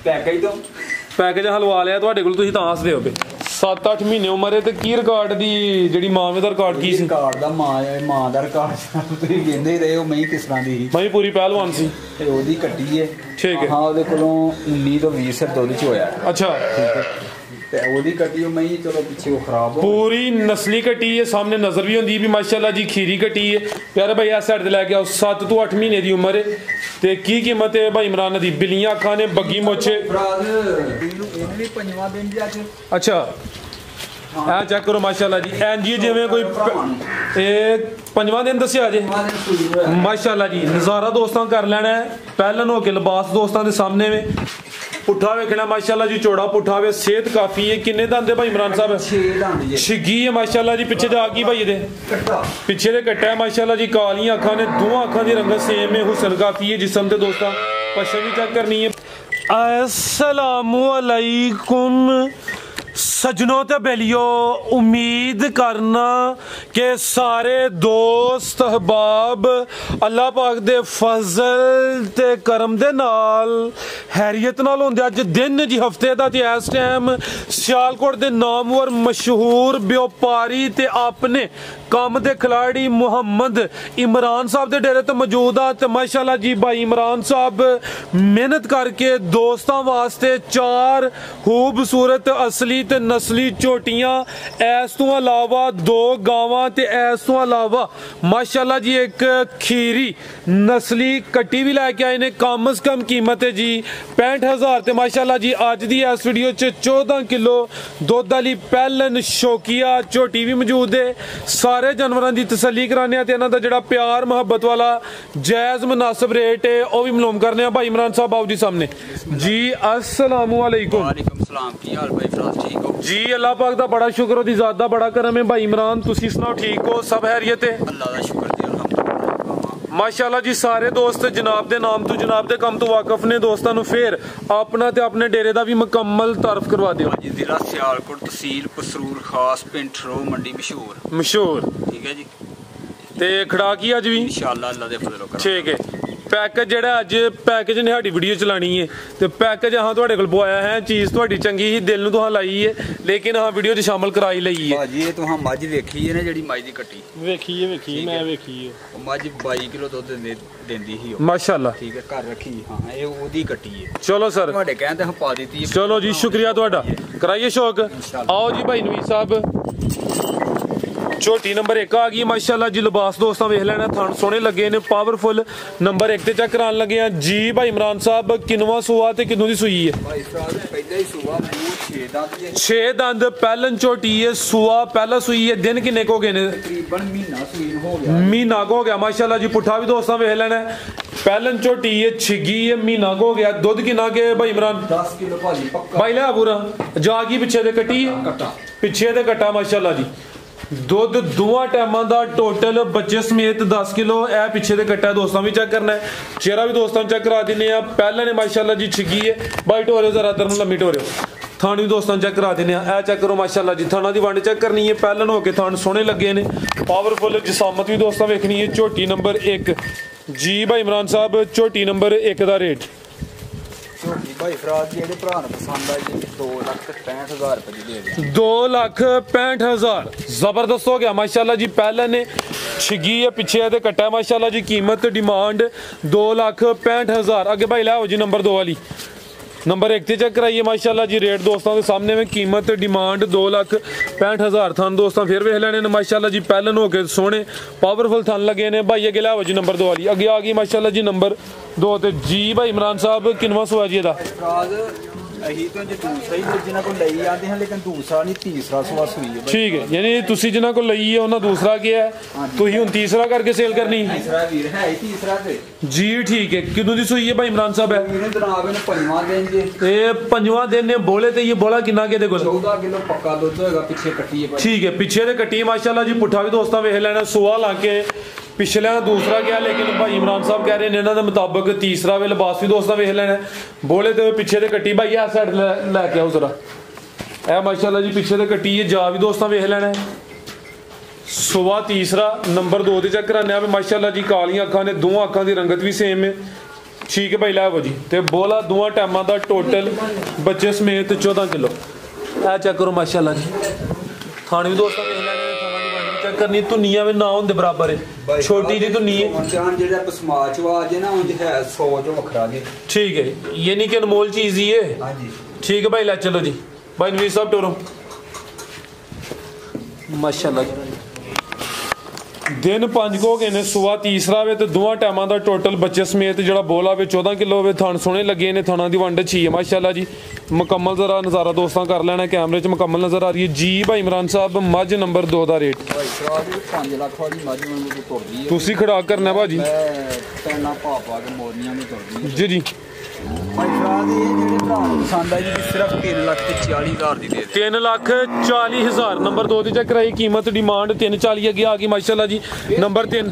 Package ਹਲਵਾ ਲਿਆ ਤੁਹਾਡੇ ਕੋਲ, ਤੁਸੀਂ ਤਾਂ ਹੱਸਦੇ ਹੋ ਪਏ। 7-8 ਮਹੀਨੇ ਉਮਰ ਹੈ ਤੇ ਕੀ ਰਿਕਾਰਡ ਦੀ ਜਿਹੜੀ ਮਾਂ ਦਾ ਰਿਕਾਰਡ ਕੀ ਸੀ? ਰਿਕਾਰਡ ਦਾ ਮਾਂ ਦਾ ਰਿਕਾਰਡ ਤੁਸੀਂ ਕਹਿੰਦੇ ਹੀ ਰਹੇ ਹੋ। ਮੈਂ ਕਿਸ ਤਰ੍ਹਾਂ ਦੀ ਸੀ? ਮੈਂ ਪੂਰੀ ਪਹਿਲਵਾਨ ਸੀ ਤੇ ਉਹਦੀ ਕੱਟੀ ਹੈ। ਠੀਕ ਹੈ। ਹਾਂ ਉਹਦੇ ਕੋਲੋਂ 19 ਤੋਂ 20 ਸਿਰ ਦੁੱਧ ਚ ਹੋਇਆ। ਅੱਛਾ ਠੀਕ ਹੈ। ਤੇ ਉਹਦੀ ਕੱਟੀ ਮੈਂ ਚਲੋ ਪਿੱਛੇ ਉਹ ਖਰਾਬ ਹੋ ਪੂਰੀ ਨਸਲੀ ਕੱਟੀ ਹੈ, ਸਾਹਮਣੇ ਨਜ਼ਰ ਵੀ ਹੁੰਦੀ ਵੀ ਮਾਸ਼ਾਅੱਲਾ ਜੀ ਖੀਰੀ ਕੱਟੀ ਹੈ। ਪਿਆਰੇ ਭਾਈ ਇਸ ਸਾਈਡ ਤੇ ਲੈ ਕੇ ਆਓ। 7 ਤੋਂ 8 ਮਹੀਨੇ ਦੀ ਉਮਰ ਹੈ ਤੇ ਕੀ ਕੀਮਤ ਹੈ ਭਾਈ ਇਮਰਾਨ ਦੀ? ਬਿੱਲੀਆਂ ਅੱਖਾਂ ਨੇ, ਬੱਗੀ ਮੁੱਛੇ। ਇਹਨੂੰ ਵੀ 5ਵਾਂ ਦਿਨ ਜੀ ਅੱਜ। ਅੱਛਾ ਇਹ ਚੈੱਕ ਕਰੋ ਮਾਸ਼ਾਅੱਲਾ ਜੀ। ਐਨ ਜੀ ਜਿਵੇਂ ਕੋਈ ਇਹ 5ਵਾਂ ਦਿਨ ਦੱਸਿਆ ਜੇ ਮਾਸ਼ਾਅੱਲਾ ਜੀ। ਨਜ਼ਾਰਾ ਦੋਸਤਾਂ ਕਰ ਲੈਣਾ ਹੈ। ਪਹਿਲਨ ਹੋ ਕੇ ਲਿਬਾਸ ਦੋਸਤਾਂ ਦੇ ਸਾਹਮਣੇ ਵੇ। ਪੁੱਠਾ ਵੇਖਣਾ ਮਾਸ਼ਾਅੱਲਾ ਜੀ, ਚੌੜਾ ਪੁੱਠਾ ਵੇ। ਸਿਹਤ ਕਾਫੀ ਹੈ। ਕਿੰਨੇ ਦੰਦ ਹੈ ਭਾਈ ਇਮਰਾਨ ਸਾਹਿਬ? 6 ਦੰਦ ਜੀ। ਛਿੱਗੀ ਹੈ ਮਾਸ਼ਾਅੱਲਾ ਜੀ। ਪਿੱਛੇ ਜਾ ਕੀ ਭਾਈ ਇਹਦੇ ਪਿੱਛੇ ਦੇ ਕੱਟਾ ਹੈ ਮਾਸ਼ਾਅੱਲਾ ਜੀ। ਕਾਲੀਆਂ ਅੱਖਾਂ ਨੇ, ਦੋਵਾਂ ਅੱਖਾਂ ਦੀ ਰੰਗਤ ਸੇਮ ਹੈ। ਹੁਸਨ ਕਾਫੀ ਹੈ ਜਿਸਮ ਤੇ ਦੋਸਤਾਂ। ਪਛਮ ਵੀ ਚੈੱਕ करनी है। अस्सलामु अलैकुम सजनों ते बेलियो, उम्मीद करना कि सारे दोस्त अहबाब अल्लाह पाक दे फजल ते करम दे नाल हैरियत नाल होंदे। अज दिन जी हफ्ते दा ते इस टाइम सियालकोट दे नामवर मशहूर व्यापारी ते अपने काम दे खिलाड़ी मुहम्मद इमरान साहब दे डेरे ते मौजूद आ। ते माशाअल्लाह जी भाई इमरान साहब मेहनत करके दोस्तां वास्ते 4 खूबसूरत असली ते नस्ली झोटियां, इस तो अलावा 2 गावां ते इस तो अलावा माशाअल्लाह जी एक खीरी नस्ली कट्टी भी लैके आए ने। कम से कम कीमत है जी 65,000 ते माशाअल्लाह जी अज दी इस वीडियो च 14 किलो दुध वाली पैलन शौकिया झोटी भी मौजूद है। सारे जानवरों की तसल्ली कराने ते इन्हां दा जिहड़ा प्यार मुहब्बत वाला जायज़ मुनासिब रेट है वह भी मालूम करने भाई इमरान साहब आओ जी सामने जी। अस्सलामु अलैकुम। वालेकुम सलाम। की हाल भाई फराज? ठीक हो जी? अल्लाह पाक दा बड़ा शुक्र, ओदी ज़ात दा बड़ा करम है। भाई इमरान तुसी सुनाओ, ठीक हो? सब खैरियत है? अल्लाह दा शुक्र जी अल्हम्दुलिल्लाह। माशाअल्लाह जी सारे दोस्त जनाब दे नाम तो जनाब दे काम तो वाकफ ने। दोस्तां नूं फिर अपना ते अपने डेरे दा भी मुकम्मल तारफ करवा दिओ। जी जिला सियालकोट, तहसील पसरूर, खास पिंड ठरो मंडी मशहूर। ठीक है जी। ते खड़ाकी अज भी इंशाअल्लाह अल्लाह दे फजल करम। ठीक है। पैकेज ਜਿਹੜਾ ਅੱਜ ਪੈਕੇਜ ਨੇ ਸਾਡੀ ਵੀਡੀਓ ਚਲਾਣੀ ਹੈ ਤੇ ਪੈਕੇਜ ਹਾਂ ਤੁਹਾਡੇ ਕੋਲ ਪਵਾਇਆ ਹੈ। ਚੀਜ਼ ਤੁਹਾਡੀ ਚੰਗੀ ਹੀ ਦਿਲ ਨੂੰ ਤੁਹਾਂ ਲਾਈ ਹੈ ਲੇਕਿਨ ਹਾਂ ਵੀਡੀਓ 'ਚ ਸ਼ਾਮਲ ਕਰਾਈ ਲਈ ਹੈ। ਭਾਜੀ ਇਹ ਤੁਹਾਂ ਮੱਝ ਵੇਖੀ ਹੈ ਨਾ ਜਿਹੜੀ ਮੱਝ ਦੀ ਕੱਟੀ ਵੇਖੀ ਮੈਂ ਵੇਖੀ ਹੈ। ਉਹ ਮੱਝ 22 ਕਿਲੋ ਦੁੱਧ ਦਿੰਦੀ ਸੀ ਉਹ ਮਾਸ਼ਾਅੱਲਾ। ਠੀਕ ਹੈ ਘਰ ਰੱਖੀ। ਹਾਂ ਇਹ ਉਹਦੀ ਕੱਟੀ ਹੈ। ਚਲੋ ਸਰ ਤੁਹਾਡੇ ਕਹਿਣ ਤੇ ਪਾ ਦਿੱਤੀ। ਚਲੋ ਜੀ ਸ਼ੁਕਰੀਆ ਤੁਹਾਡਾ, ਕਰਾਈਏ ਸ਼ੌਕ। आओ जी भाई नवीद साहब। झोटी नंबर 1 आ गई माशाअल्लाह जी। लिबास दोस्तों वेख लेना, थन सोहने लगे ने, पावरफुल। नंबर 1 ते चेक करान लगे हैं जी भाई इमरान साहब। किनवा सूआ ते किन्नू दी सूई है? भाई साहब पहले ही सूआ 6 दंद है। 6 दंद पहलन झोटी है। सूआ पहला सूई है। दिन किन्ने को हो गए ने? तकरीबन महीना सूई हो गया। महीना को हो गया माशाअल्लाह जी। पुट्ठा भी दोस्तों वेख लेना। पहलन झोटी है, छिगी है, महीना को हो गया। दुध किन्ना के भाई इमरान? 10 किलो भाजी पक्का। भाई ले पूरा जागी पिछे दे कट्टी है, कट्टा पिछे दे कट्टा माशाअल्लाह जी। दुध दोवां टाइमां दा टोटल बच्चे समेत 10 किलो। ए पिछे दे कट्टा दोस्तों भी चेक करना है। चेहरा भी दोस्तों चेक करा दिने आ। पहले ने माशाअल्लाह जी छिगी है। भाई टोरे जरा इधर लम्मी टोरे थान भी दोस्तों चेक करा दिने आ। चेक करो माशाअल्लाह जी। थाना दी वंड चेक करनी है। पहलन होके थान सोहने लगे ने। पावरफुल जिसामत भी दोस्तों वेखनी है। झोटी नंबर 1 जी भाई इमरान साहब। झोटी नंबर 1 दा रेट झोटी भाई फराज ਜਿਹੜੇ ਭਰਾ ਨੂੰ ਪਸੰਦ ਆਈ 2,65,000 रुपए ਦੀ ਦੇ ਦੇ। 2,65,000 जबरदस्त हो गया माशाअल्लाह जी। पहले ने छिगी है, पीछे ते कट्टा है माशाअल्लाह जी। कीमत डिमांड 2,65,000। आगे भाई लाओ जी नंबर 2 वाली। नंबर 1 से चेक कराइए माशाअल्लाह जी। रेट दोस्तों के सामने में। कीमत डिमांड 2,65,000। थन दोस्तों फिर वेख लेने माशाअल्लाह जी। पहलन हो के सोहने पावरफुल थन लगे ने भाई। अगे लाओ जी नंबर 2 वाली। अगे आ गई माशाअल्लाह जी नंबर 2 ते जी भाई इमरान साहब। किनवा सुआ जी ਇਹਦਾ? ਅਸੀਂ ਤਾਂ ਜੇ ਦੂਸਰਾ ਹੀ ਜਿਨ੍ਹਾਂ ਕੋਲ ਲਈ ਆਉਂਦੇ ਹਾਂ ਲੇਕਿਨ ਦੂਸਰਾ ਨਹੀਂ ਤੀਸਰਾ ਸਵਾ ਸੂਈ ਹੈ। ਠੀਕ ਹੈ, ਯਾਨੀ ਤੁਸੀਂ ਜਿਨ੍ਹਾਂ ਕੋਲ ਲਈ ਹੈ ਉਹਨਾਂ ਦੂਸਰਾ ਕਿਹਾ ਤੁਸੀਂ ਹੁਣ ਤੀਸਰਾ ਕਰਕੇ ਸੇਲ ਕਰਨੀ? ਤੀਸਰਾ ਵੀਰ ਹੈ ਹੀ ਤੀਸਰਾ ਤੇ ਜੀ ਠੀਕ ਹੈ। ਕਿਦੋਂ ਦੀ ਸੂਈ ਹੈ ਭਾਈ ਇਮਰਾਨ ਸਾਹਿਬ? ਹੈ ਇਹਨੇ ਜਨਾਬ ਇਹਨੇ 5ਵਾਂ ਦਿਨ ਜੇ। ਇਹ 5ਵਾਂ ਦਿਨ ਨੇ। ਬੋਲੇ ਤੇ ਇਹ ਬੋਲਾ ਕਿੰਨਾ ਕਿਹਦੇ ਕੋਲ? 14 ਕਿਲੋ ਪੱਕਾ ਦੁੱਧ ਹੋਏਗਾ। ਪਿੱਛੇ ਕੱਟੀ ਹੈ। ठीक है, पीछे से कट्टी माशाल्लाह जी। पुट्ठा भी दोस्तों वेख लेना। सुआ ला के पिछले दूसरा गया लेकिन भाई इमरान साहब कह रहे हैं इन्होंने मुताबिक तीसरा वे लिबास भी दोस्तों वेख लेना। बोले तो पीछे से कट्टी भाई इस साइड लैके आओ जरा। ए माशाल्लाह जी पीछे से कट्टी है। जा भी दोस्तों वेख लेना। सुआ तीसरा। नंबर 2 से चेक कराने माशाल्लाह जी। कालियां अखां ने, दोवां अखां की रंगत भी सेम है। ठीक है भाई लै जी। तो बोला दोवां टाइमां दा टोटल बच्चे समेत 14 किलो। ए चेक करो माशाल्लाह जी। खाने भी दोस्तों देख लैने, खाना दी वंड चेक करनी, धुनियां भी ना होंदे बराबर है, छोटी जी धुनी है। जेड़ा पसमाच वाज है ना उंज है 100 जो वखरा जे। ठीक है, ये नहीं कि अनमोल चीज ही है। हां जी ठीक है भाई लै चलो जी। भाई नवीर साहब टोरो माशाल्लाह जी। दिन 5 को हो गए ने, सुबह तीसरा वे तो दोवां टाइमां दा टोटल बच्चे समेत जेड़ा बोला वे 14 किलो वे। थान सोहने लगे ने, थाना दी वंड अच्छी है माशाल्लाह जी। मुकम्मल जरा नज़ारा दोस्तों कर लेना, कैमरे च मुकम्मल नज़र आ रही है जी। भाई इमरान साहब मझ नंबर 2 दा रेट 5 लाख वाली मझ में तुरदी है। तुसी खड़ा करना भाजी पैना पा के मोरनियां में तुरदी है जी। भाई फराद ये जेडे भरा पसंद आई जी सिर्फ 3,40,000 दी दे 3,40,000 नंबर 2 दी चेक कराई कीमत डिमांड 3,40 अगे आ गई माशाल्लाह जी। नंबर 3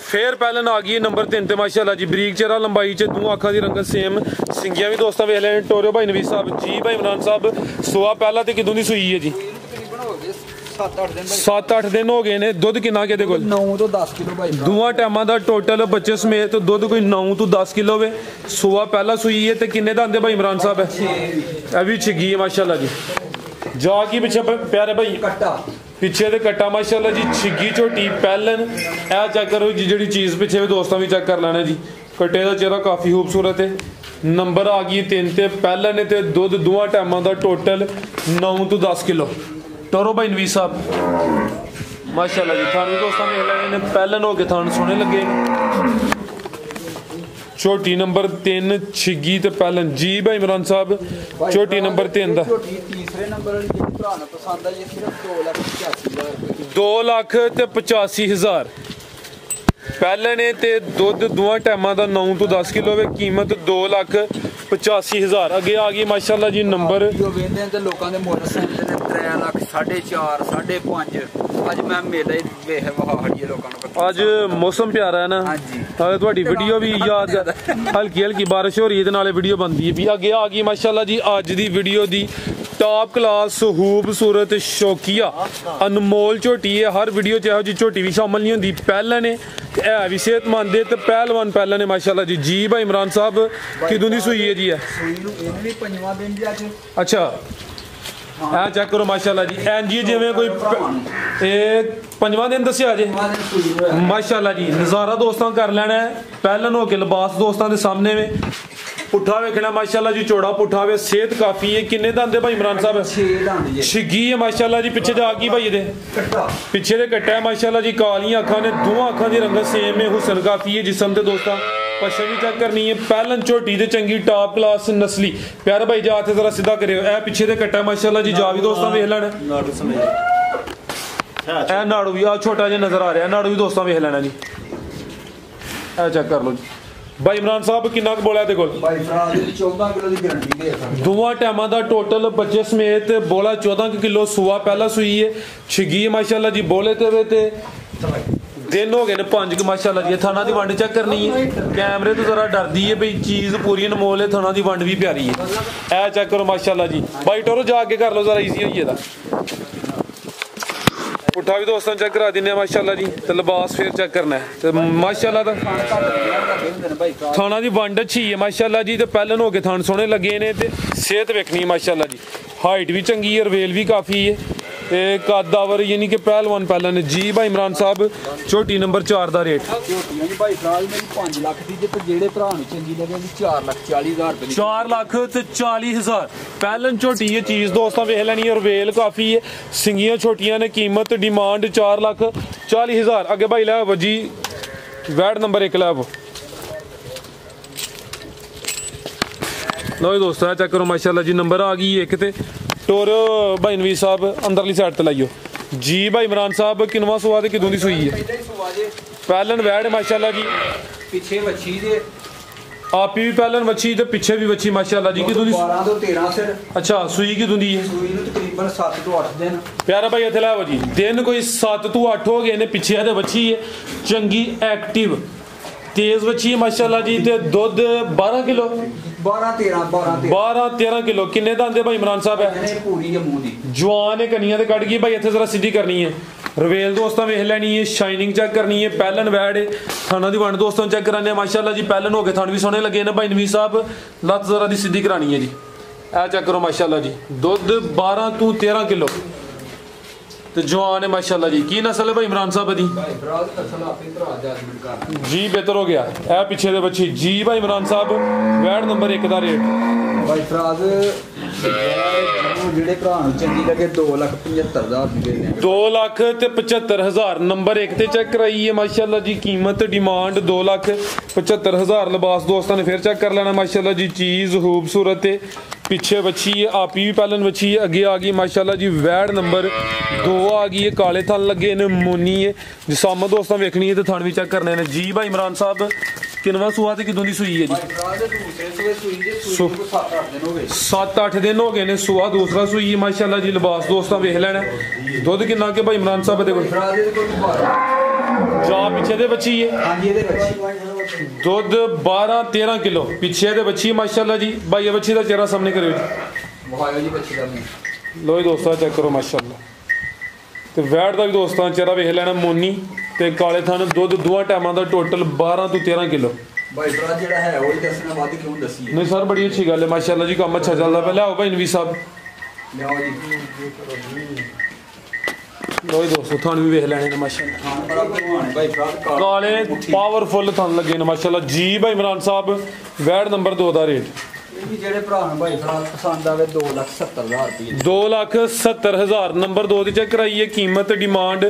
फिर पहलन आ गई नंबर 3 ते माशाल्लाह जी। बरीक चेहरा लंबाई च दो अखां दी रंगत सेम, सिंगियां भी दोस्तों वेख लें। टोरो भाई नवीर साहब जी। भाई इमरान साहब सुआ पहला ते किदों दी सूई है जी? 7-8 दिन हो गए ने। दुध किन्ना के 9 तो 10 किलो भाई। दोवां टाइमां दा टोटल बच्चे समेत दुध कोई 9 तो 10 किलो वे। सुआ पहला सूई है ते किन्ने दा आंदे भाई इमरान साहब? ए भी छिगी है माशाल्लाह जी। जा की पिछे प्यारे भाई कट्टा पिछे ते कट्टा माशाल्लाह जी। छिगी झोटी पहलन ए चेक करो जी, जेड़ी चीज पिछे भी दोस्तों भी चेक कर लेना जी। कट्टे दा चेहरा काफी खूबसूरत है। नंबर आ गई 3 ते पहलन ते दुध दोवां टाइमां दा टोटल 9 तो 10 किलो। टोरो भाई नवीर साहब माशाल्लाह जी। थान भी दोस्तों देख लेने, पहलन हो के थान सोने लगे। छोटी नंबर 3 छिगी ते पहलन जी। भाई इमरान साहब छोटी नंबर 3 दा तीसरे नंबर वाली जेडी भरा ने पसंद आई सिर्फ 2,85,000 2,85,000 पहलन है ते दुध दोवां टाइमां दा 9 तो 10 किलो वे। कीमत 2,85,000 अगे आ गई माशाल्लाह जी। नंबर जो वेंदे ते लोकां दे मुੱਲ सुनदे ने 3 लाख 4.5 5.5। ਅੱਜ ਮੈਂ ਮੇਲਾ ਹੀ ਵੇਖ ਵਹਾੜੀਏ ਲੋਕਾਂ ਨੂੰ। ਅੱਜ मौसम प्यारा है ना। ਨਾਲੇ ਤੁਹਾਡੀ ਵੀਡੀਓ ਵੀ ਯਾਦ ਹਲਕੀ ਹਲਕੀ ਬਾਰਿਸ਼ ਹੋ ਰਹੀ ਹੈ ਤੇ ਨਾਲੇ ਵੀਡੀਓ ਬਣਦੀ ਹੈ ਵੀ। ਅੱਗੇ ਆ ਗਈ ਮਾਸ਼ਾਅੱਲਾ ਜੀ ਅੱਜ ਦੀ ਵੀਡੀਓ ਦੀ टॉप क्लास खूबसूरत शौकिया अनमोल झोटी है। हर वीडियो च जी झोटी भी शामिल नहीं होंगी। पहलन है भी सेहतमंद है तो पहलवान पहलन है माशाल्लाह जी। जी भाई इमरान साहब किदों दी सूई है जी? अच्छा ए चेक करो माशाल्लाह जी। एन जी जिवें कोई 5वां दिन दस्या जे माशाल्लाह जी। नज़ारा दोस्तों कर लेना है। पहलन हो के लिबास दोस्तों के सामने में पुट्ठा वेखना माशाल्लाह जी। चौड़ा पुट्ठा वे, सेहत काफी है। किन्ने दांदे भाई इमरान साहब? 6 छिगी है माशाल्लाह जी। पिछे जा गई भाई दे पिछे दे कट्टा है माशाल्लाह जी। कालियां अखां ने, दोवां अखां दी रंगत सेम है। हुसन काफी है जिस्म ते दोस्तों पशा भी चेक करनी है। पहलन झोटी ते चंगी टॉप क्लास नस्ली। प्यारे भाई जा ते जरा सीधा करियो। ए पिछे दे कट्टा माशाल्लाह जी। जा भी दोस्तों वेख लेना ए नाड़ू भी आ छोटा जिहा नजर आ रहा है। नाड़ू भी दोस्तों वेख लेना जी। ए चेक कर लो जी। भाई इमरान साहब किन्ना बोला ते कोल? भाई फराद 14 किलो दी गारंटी दे सकदा। दोवां टाइमां दा टोटल बच्चे समेत बोला 14 किलो। सुआ पहला सूई है। छिगी माशाल्लाह जी। बोले ते दिन हो गए ने 5 माशाल्लाह जी। थाना दी वंड चेक करनी है। कैमरे तो जरा डरदी है भाई, चीज पूरी अनमोल है। थाना दी वंड भी प्यारी है। ए चेक करो माशाल्लाह जी। भाई टोरो जा के कर लो जरा, इजी होई एदा। पुट्ठा भी दोस्तों चेक करा दिने माशाल्लाह जी। तो लिबास फिर चेक करना है तो माशाल्लाह दा थाना दी वंड अच्छी है माशाल्लाह जी। तो पहलन हो के थान सोने लगे ने ते सेहत वेखनी माशाल्लाह जी। हाइट भी चंगी है, रवेल भी काफ़ी है। कदावर यानी कि पहलवान पहलन जी। भाई इमरान साहब छोटी नंबर 4 दा रेट 5 लाख दी ते जेड़े भरा नु चंगी लगे 4,40,000 रुपए 4,40,000 पहलन छोटी है चीज दोस्तों वेख लेनी है। रवेल काफी है, सिंगियां छोटियां ने। कीमत डिमांड 4,40,000 अगे भाई लै जी। वैड नंबर 1 लै लो दोस्तों चेक करो माशाल्लाह जी। नंबर आ गई 1 ते टोरो भाई नवीर साहब अंदरली साइड ते लाइयो जी। भाई इमरान साहब किनवा सुआ ते किदों दी सूई है? पहलन वैड माशाल्लाह जी। पीछे वच्छी दे आपी भी पहलन वच्छी ते पीछे भी वच्छी माशाल्लाह जी। किदों दी? 12 तो 13 सिर। अच्छा सूई किदों दी है? सूई नु तकरीबन 7 तो 8 दिन। प्यारा भाई इत्थे लै जी। दिन कोई 7 तो 8 हो गए ने। पिछे ते वच्छी है चंगी एक्टिव तेज वच्छी है माशाल्लाह जी। ते दुध 12 किलो 12-13 किलो। किन्ने दा आंदे भाई इमरान साहब? है पूरी है मुंह दी जवान है। कनियां ते कट गई भाई। इत्थे जरा सीधी करनी है ਰਵੇਲ ਦੋਸਤਾਂ ਵੇਖ ਲੈਣੀ ਹੈ, ਸ਼ਾਈਨਿੰਗ ਚੈੱਕ ਕਰਨੀ ਹੈ, ਪਹਿਲਨ ਵੈੜ ਹੈ, ਥਾਣਾ ਦੀ ਵੰਡ ਦੋਸਤਾਂ ਚੈੱਕ ਕਰਾਣੇ ਮਾਸ਼ਾਅੱਲਾ ਜੀ। ਪਹਿਲਨ ਹੋ ਕੇ ਥਣ ਵੀ ਸੋਹਣੇ ਲੱਗੇ ਨੇ ਭਾਈ ਨਵੀਂ ਸਾਹਿਬ। ਲੱਤ ਜ਼ਰਾ ਦੀ ਸਿੱਧੀ ਕਰਾਣੀ ਹੈ ਜੀ, ਇਹ ਚੈੱਕ ਕਰੋ ਮਾਸ਼ਾਅੱਲਾ ਜੀ। ਦੁੱਧ 12 ਤੋਂ 13 ਕਿਲੋ ਤੇ ਜਵਾਨ ਹੈ ਮਾਸ਼ਾਅੱਲਾ ਜੀ। ਕੀ ਨਸਲ ਹੈ ਭਾਈ ਇਮਰਾਨ ਸਾਹਿਬ ਦੀ? ਜੀ ਬਿਹਤਰ ਹੋ ਗਿਆ। ਇਹ ਪਿੱਛੇ ਦੇ ਬੱਚੀ ਜੀ ਭਾਈ ਇਮਰਾਨ ਸਾਹਿਬ। ਵੈੜ ਨੰਬਰ 1 ਦਾ ਰੇਟ ਭਾਈ ਫਰਾਜ਼ ਜਿਹੜੇ ਭਰਾ ਨੂੰ ਚੰਗੀ ਲੱਗੇ 2,75,000 ਰੁਪਏ ਦੇ 2,75,000 ਨੰਬਰ 1 ਤੇ ਚੈੱਕ ਕਰਾਈ ਹੈ ਮਾਸ਼ਾਅੱਲਾ ਜੀ। ਕੀਮਤ ਡਿਮਾਂਡ 2,75,000 ਲਿਬਾਸ ਦੋਸਤਾਂ ਨੇ ਫਿਰ ਚੈੱਕ ਕਰ ਲੈਣਾ ਮਾਸ਼ਾਅੱਲਾ ਜੀ। ਚੀਜ਼ ਖੂਬਸੂਰਤ ਹੈ, ਪਿੱਛੇ ਬੱਚੀ ਹੈ, ਆਪੀ ਵੀ ਪਹਿਲਨ ਬੱਚੀ ਹੈ, ਅੱਗੇ ਆ ਗਈ ਮਾਸ਼ਾਅੱਲਾ ਜੀ। ਵੈੜ ਨੰਬਰ 2 ਆ ਗਈ ਹੈ, ਕਾਲੇ ਥਣ ਲੱਗੇ ਨੇ, ਮੋਨੀ ਹੈ। ਜਿਸਾਮ ਦੋਸਤਾਂ ਵੇਖਣੀ ਹੈ ਤੇ ਥਣ ਵੀ ਚੈੱਕ ਕਰਨੇ ਨੇ ਜੀ। ਭਾਈ ਇਮਰਾਨ ਸਾਹਿਬ ਕਿੰਨਵਾਂ ਸੂਆ ਤੇ ਕਿਦੋਂ ਦੀ ਸੂਈ ਹੈ ਜੀ? 7-8 ਦਿਨ ਹੋ ਗਏ ਨੇ, ਸੂਆ ਦੂਸਰਾ ਸੂਈ ਹੈ ਮਾਸ਼ਾਅੱਲਾ ਜੀ। ਲਿਬਾਸ ਦੋਸਤਾਂ ਵੇਖ ਲੈਣਾ। ਦੁੱਧ ਕਿੰਨਾ ਕਿ ਭਾਈ ਇਮਰਾਨ ਸਾਹਿਬ ਦੇ ਕੋਲ? ਜਾ ਪਿੱਛੇ ਦੇ ਬੱਚੀ ਹੈ, ਹਾਂਜੀ ਇਹਦੇ ਬੱਚੀ ਦੁੱਧ 12-13 ਕਿਲੋ ਪਿੱਛੇ ਦੇ ਬੱਚੀ ਮਾਸ਼ਾਅੱਲਾ ਜੀ। ਭਾਈ ਇਹ ਬੱਚੀ ਦਾ ਚਿਹਰਾ ਸਾਹਮਣੇ ਕਰਿਓ ਜੀ। ਵਾਹਿਓ ਜੀ ਬੱਚੀ ਦਾ ਲੋ ਜੀ ਦੋਸਤਾਂ ਚੈੱਕ ਕਰੋ ਮਾਸ਼ਾਅੱਲਾ। ਤੇ ਵੈੜ ਦਾ ਵੀ ਦੋਸਤਾਂ ਚਿਹਰਾ ਵੇਖ ਲੈਣਾ, ਮੋਨੀ ਤੇ ਕਾਲੇ ਥਣ। ਦੁੱਧ ਦੋਹਾਂ ਟਾਈਮਾਂ ਦਾ ਟੋਟਲ 12 ਤੋਂ 13 ਕਿਲੋ। ਭਾਈ ਭਰਾ ਜਿਹੜਾ ਹੈ ਉਹ ਹੀ ਦੱਸਣਾ, ਵੱਧ ਕਿਉਂ ਦੱਸੀਏ? ਨਹੀਂ ਸਰ ਬੜੀ ਅੱਛੀ ਗੱਲ ਹੈ ਮਾਸ਼ਾਅੱਲਾ ਜੀ, ਕੰਮ ਅੱਛਾ ਚੱਲਦਾ ਪਿਆ। ਲਿਆਓ ਭਾਈ ਨਵੀ ਸਾਹਿਬ, ਲਿਆਓ ਜੀ। ਲੋ ਜੀ ਦੋਸਤੋ ਥਣ ਵੀ ਵੇਖ ਲੈਣੇ ਨੇ ਮਾਸ਼ਾਅੱਲਾ। ਹਾਂ ਬੜਾ ਭਗਵਾਨ ਭਾਈ ਭਰਾ ਕਾਲੇ ਪਾਵਰਫੁੱਲ ਥਣ ਲੱਗੇ ਨੇ ਮਾਸ਼ਾਅੱਲਾ ਜੀ। ਭਾਈ ਇਮਰਾਨ ਸਾਹਿਬ ਵੈੜ ਨੰਬਰ 2 ਦਾ ਰੇਟ ਜਿਹੜੇ ਭਰਾ ਨੂੰ ਭਾਈ ਭਰਾ ਪਸੰਦ ਆਵੇ 2,70,000 ਰੁਪਏ 2,70,000 ਨੰਬਰ 2 ਦੀ ਚੈੱਕ ਕਰਾਈਏ। ਕੀਮਤ ਡਿਮਾਂਡ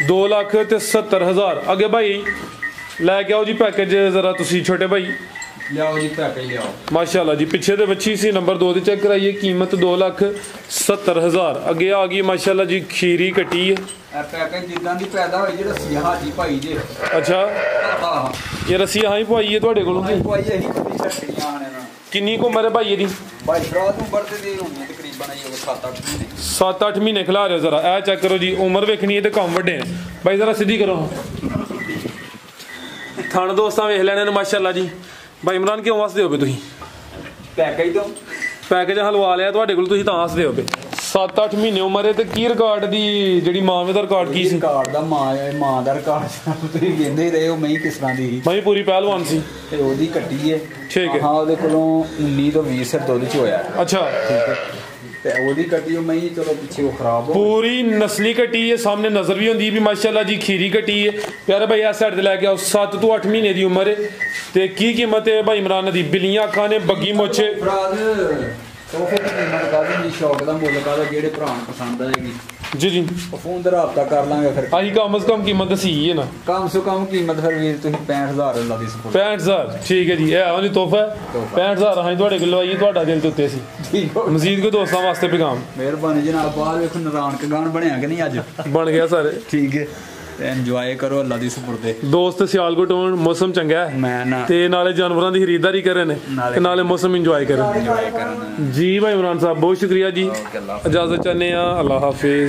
2,70,000। ਅੱਗੇ ਭਾਈ ਲੈ ਕੇ ਆਓ ਜੀ ਪੈਕੇਜ ਜ਼ਰਾ ਤੁਸੀਂ ਛੋਟੇ ਭਾਈ। ਲਿਆਓ ਜੀ ਪੈਕੇਜ ਲਿਆਓ ਮਾਸ਼ਾਅੱਲਾ ਜੀ। ਪਿੱਛੇ ਦੇ ਬੱਚੀ ਸੀ, ਨੰਬਰ 2 ਦੀ ਚੈੱਕ ਕਰਾਈਏ। ਕੀਮਤ 2,70,000। ਅੱਗੇ ਆ ਗਈ ਮਾਸ਼ਾਅੱਲਾ ਜੀ ਖੀਰੀ ਕੱਟੀ ਹੈ। ਇਹ ਪੈਕੇਜ ਜਿੱਦਾਂ ਦੀ ਪੈਦਾ ਹੋਈ ਜਿਹੜਾ ਸੀ ਹਾਜੀ ਭਾਈ ਜੀ। ਅੱਛਾ ਹਾਂ ਇਹ ਰੱਸੀ ਹਾਂ ਹੀ ਪਵਾਈ ਹੈ ਤੁਹਾਡੇ ਕੋਲੋਂ? ਭਾਈ ਇਹੀ ਕਦੀ ਛੱਡੀਆਂ ਆਣੇ ਨਾ। ਕਿੰਨੀ ਕੁ ਉਮਰ ਹੈ ਭਾਈ ਇਹਦੀ? ਭਾਈ ਭਰਾ ਨੂੰ ਵਰਤੇ ਦੀ ਹੋਣੀ ਹੈ ਤਕਰੀਬਨ 7-8 ਮਹੀਨੇ। 7-8 ਮਹੀਨੇ ਖਿਲਾ ਰਹੇ ਹੋ ਜ਼ਰਾ। ਇਹ ਚੈੱਕ ਕਰੋ ਜੀ, ਉਮਰ ਵੇਖਣੀ ਹੈ ਤੇ ਕੰਮ ਵੱਡੇ ਨੇ ਭਾਈ। ਜ਼ਰਾ ਸਿੱਧੀ ਕਰੋ। ਥਣ ਦੋਸਤਾਂ ਵੇਖ ਲੈਣੇ ਨੇ ਮਾਸ਼ਾਅੱਲਾ ਜੀ। ਭਾਈ ਇਮਰਾਨ ਕਿਉਂ ਹੱਸਦੇ ਹੋ ਪਏ ਤੁਸੀਂ? ਪੈਕੇਜ ਤੋਂ ਪੈਕੇਜ ਹਲਵਾ ਲਿਆ ਤੁਹਾਡੇ ਕੋਲ, ਤੁਸੀਂ ਤਾਂ ਹੱਸਦੇ ਹੋ ਪਏ। 7-8 ਮਹੀਨੇ ਉਮਰ ਹੈ ਤੇ ਕੀ ਰਿਕਾਰਡ ਦੀ ਜਿਹੜੀ ਮਾਂ ਦਾ ਰਿਕਾਰਡ ਕੀ ਸੀ? ਰਿਕਾਰਡ ਦਾ ਮਾਂ ਦਾ ਰਿਕਾਰਡ ਤੁਸੀਂ ਵੇਖਦੇ ਹੀ ਰਹੇ ਹੋ। ਮੈਂ ਕਿਸ ਤਰ੍ਹਾਂ ਦੀ ਸੀ? ਮੈਂ ਪੂਰੀ ਪਹਿਲਵਾਨ ਸੀ ਤੇ ਉਹਦੀ ਕੱਟੀ ਹੈ। ਠੀਕ ਹੈ। ਹਾਂ ਉਹਦੇ ਕੋਲੋਂ 19 ਤੋਂ 20 ਸਿਰ ਦੁੱਧ ਚ ਹੋਇਆ। ਅੱਛਾ ਤੇ ਉਹਦੀ ਕੱਟੀ ਉਹ ਮੈਂ ਚਲੋ ਪਿੱਛੇ ਉਹ ਖਰਾਬ ਹੋ ਪੂਰੀ ਨਸਲੀ ਕੱਟੀ ਹੈ, ਸਾਹਮਣੇ ਨਜ਼ਰ ਵੀ ਹੁੰਦੀ ਵੀ ਮਾਸ਼ਾਅੱਲਾ ਜੀ। ਖੀਰੀ ਕੱਟੀ ਹੈ ਪਿਆਰੇ ਭਾਈ। ਇਸ ਸਾਈਡ ਤੇ ਲੈ ਕੇ ਆਓ। 7 ਤੋਂ 8 ਮਹੀਨੇ ਦੀ ਉਮਰ ਹੈ ਤੇ ਕੀ ਕੀਮਤ ਹੈ ਭਾਈ ਇਮਰਾਨ ਦੀ? ਬਿੱਲੀਆਂ ਅੱਖਾਂ ਨੇ, ਬੱਗੀ ਮੋਛੇ। ਤੋਹਫੇ ਦੀ ਕੀਮਤ ਕਾਹਦੀ ਦੀ ਸ਼ੌਕ ਦਾ ਮੁੱਲ ਕਾਹਦਾ? ਜਿਹੜੇ ਭਰਾ ਨੂੰ ਪਸੰਦ ਆਏਗੀ ਜੀ ਜੀ ਉਹ ਫੋਨ ਤੇ ਰਾਬਤਾ ਕਰ ਲਾਂਗੇ। ਫਿਰ ਆਹੀ ਕਮ ਸੇ ਕਮ ਕੀਮਤ ਦਸੀ ਹੈ ਨਾ। ਕਮ ਸੇ ਕਮ ਕੀਮਤ ਫਿਰ ਵੀਰ ਤੁਸੀਂ 65,000 ਲਾ ਦੀ ਸਪੋਰਟ। 65,000 ਠੀਕ ਹੈ ਜੀ। ਇਹ ਉਹਦੀ ਤੋਹਫਾ 65,000 ਹਾਂ ਤੁਹਾਡੇ ਕੋਲ ਲਵਾਈਏ, ਤੁਹਾਡਾ ਦਿਲ ਦੇ ਉੱਤੇ ਸੀ। ਠੀਕ ਹੋ ਮਜ਼ੀਦ ਕੋਈ ਦੋਸਤਾਂ ਵਾਸਤੇ ਪੈਗਾਮ? ਮਿਹਰਬਾਨੀ ਜਨਾਬ। ਬਾਹਰ ਵੇਖੋ ਨਰਾਨਕ ਗਾਣ ਬਣਿਆ ਕਿ ਨਹੀਂ ਅੱਜ? ਬਣ ਗਿਆ ਸਰ। ਠੀਕ ਹੈ ਤੇ ਇੰਜੋਏ ਕਰੋ ਅੱਲਾ ਦੀ ਸਪੁਰਦੇ। ਦੋਸਤ ਸਿਆਲਕੋਟ ਹੋਣ, ਮੌਸਮ ਚੰਗਾ ਹੈ ਮੈਂ ਨਾ ਤੇ ਨਾਲੇ ਜਾਨਵਰਾਂ ਦੀ ਖਰੀਦਦਾਰੀ ਕਰਨ ਤੇ ਨਾਲੇ ਮੌਸਮ ਇੰਜੋਏ ਕਰਨ। ਇੰਜੋਏ ਕਰਨ ਜੀ ਭਾਈ ਇਮਰਾਨ ਸਾਹਿਬ ਬਹੁਤ ਸ਼ੁਕਰੀਆ ਜੀ। ਇਜਾਜ਼ਤ ਚਾਹੁੰਦੇ ਆ। ਅੱਲਾ ਹਾਫਿਜ਼।